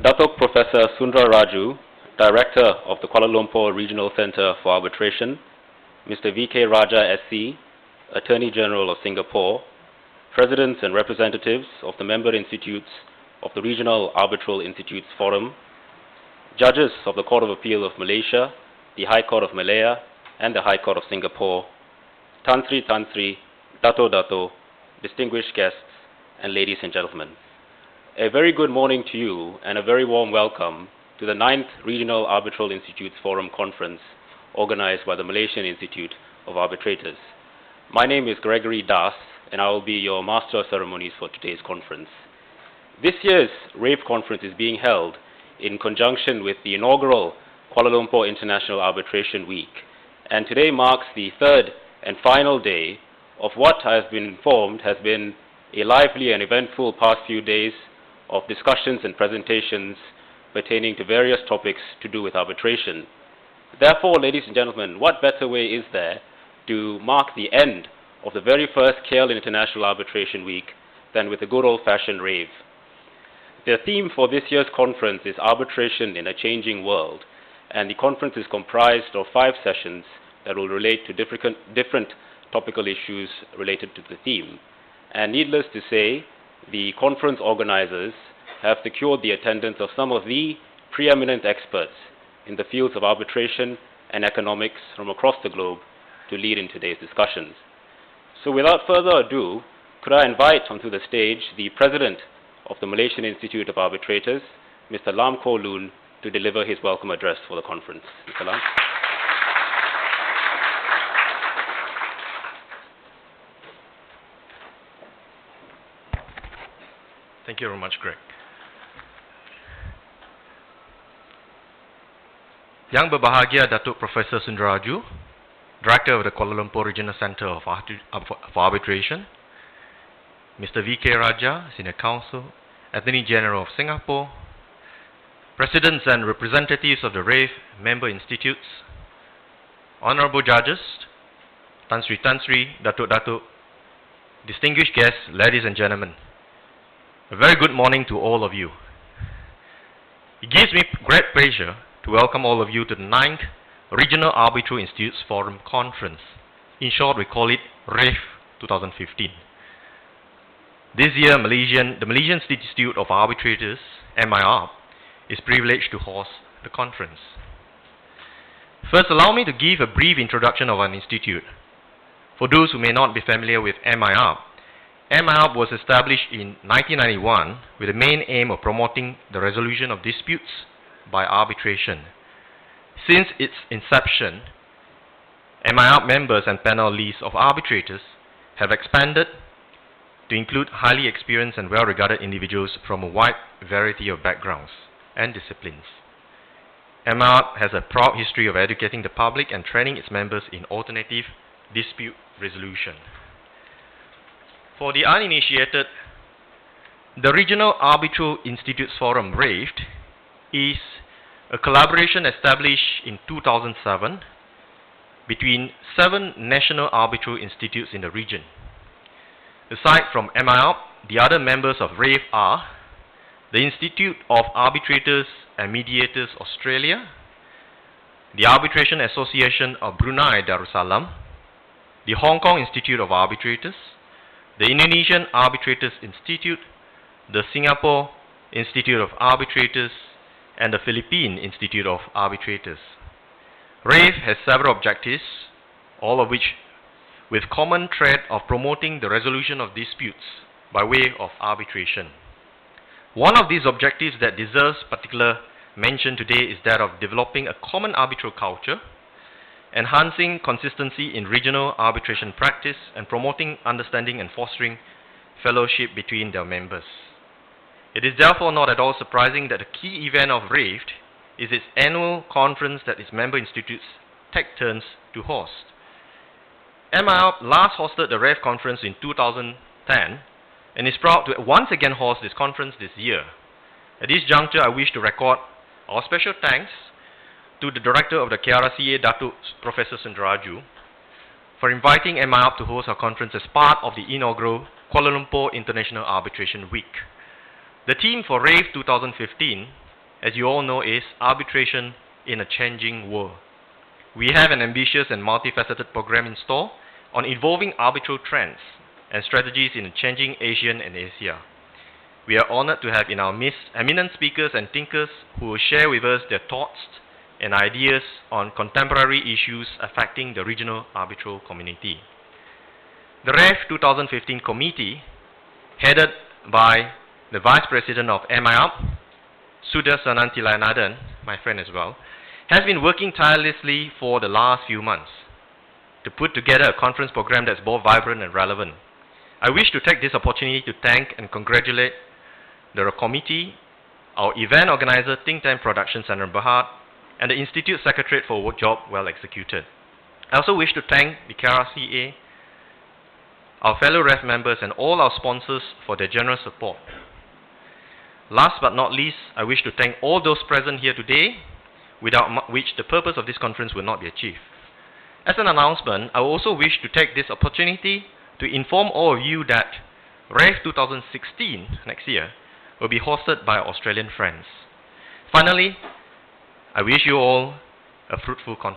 Datuk Professor Sundra Raju, Director of the Kuala Lumpur Regional Centre for Arbitration, Mr. V.K. Raja SC, Attorney General of Singapore, Presidents and Representatives of the Member Institutes of the Regional Arbitral Institutes Forum, Judges of the Court of Appeal of Malaysia, the High Court of Malaya, and the High Court of Singapore, Tan Sri, Dato, distinguished guests, and ladies and gentlemen. A very good morning to you and a very warm welcome to the 9th Regional Arbitral Institutes Forum Conference organized by the Malaysian Institute of Arbitrators. My name is Gregory Das and I will be your Master of Ceremonies for today's conference. This year's RAIF conference is being held in conjunction with the inaugural Kuala Lumpur International Arbitration Week, and today marks the third and final day of what I have been informed has been a lively and eventful past few days of discussions and presentations pertaining to various topics to do with arbitration. Therefore, ladies and gentlemen, what better way is there to mark the end of the very first KL International Arbitration Week than with a good old-fashioned rave? The theme for this year's conference is Arbitration in a Changing World, and the conference is comprised of 5 sessions that will relate to different topical issues related to the theme. And needless to say, the conference organizers have secured the attendance of some of the preeminent experts in the fields of arbitration and economics from across the globe to lead in today's discussions. So without further ado, could I invite onto the stage the President of the Malaysian Institute of Arbitrators, Mr. Lam Ko Luen, to deliver his welcome address for the conference. Mr. Lam. Thank you very much, Greg. Yang berbahagia Datuk Professor Sundra Raju, Director of the Kuala Lumpur Regional Centre for Arbitration, Mr. V.K. Raja, Senior Counsel, Attorney General of Singapore, Presidents and Representatives of the RAIF Member Institutes, Honourable Judges, Tan Sri, Dato, distinguished guests, ladies and gentlemen. A very good morning to all of you. It gives me great pleasure to welcome all of you to the 9th Regional Arbitral Institutes Forum Conference. In short, we call it RAIF 2015. This year, the Malaysian Institute of Arbitrators, MIARB, is privileged to host the conference. First, allow me to give a brief introduction of our institute. For those who may not be familiar with MIARB, MIARB was established in 1991 with the main aim of promoting the resolution of disputes by arbitration. Since its inception, MIARB members and panel lists of arbitrators have expanded to include highly experienced and well-regarded individuals from a wide variety of backgrounds and disciplines. MIARB has a proud history of educating the public and training its members in alternative dispute resolution. For the uninitiated, the Regional Arbitral Institutes Forum, RAIF, is a collaboration established in 2007 between 7 national arbitral institutes in the region. Aside from MIARB, the other members of RAIF are the Institute of Arbitrators and Mediators Australia, the Arbitration Association of Brunei Darussalam, the Hong Kong Institute of Arbitrators, the Indonesian Arbitrators Institute, the Singapore Institute of Arbitrators, and the Philippine Institute of Arbitrators. RAIF has several objectives, all of which with common thread of promoting the resolution of disputes by way of arbitration. One of these objectives that deserves particular mention today is that of developing a common arbitral culture, enhancing consistency in regional arbitration practice, and promoting understanding and fostering fellowship between their members. It is therefore not at all surprising that the key event of RAIF is its annual conference that its member institutes take turns to host. MIARB last hosted the RAIF conference in 2010 and is proud to once again host this conference this year. At this juncture, I wish to record our special thanks to the Director of the KRCA, Datuk Professor Sundra Raju, for inviting MIARB to host our conference as part of the inaugural Kuala Lumpur International Arbitration Week. The theme for RAIF 2015 as you all know, is arbitration in a changing world. We have an ambitious and multifaceted program in store on evolving arbitral trends and strategies in a changing Asian and Asia. We are honored to have in our midst eminent speakers and thinkers who will share with us their thoughts and ideas on contemporary issues affecting the regional arbitral community. The RAIF 2015 committee, headed by the Vice President of MIARP, Sudha Sanantilanathan, my friend as well, has been working tirelessly for the last few months to put together a conference program that's both vibrant and relevant. I wish to take this opportunity to thank and congratulate the committee, our event organizer, Think Tank Productions and Berhad, and the Institute Secretariat for a job well executed. I also wish to thank the KRCA, our fellow RAIF members, and all our sponsors for their generous support. Last but not least, I wish to thank all those present here today, without which the purpose of this conference will not be achieved. As an announcement, I also wish to take this opportunity to inform all of you that RAIF 2016, next year, will be hosted by our Australian friends. Finally, I wish you all a fruitful conference.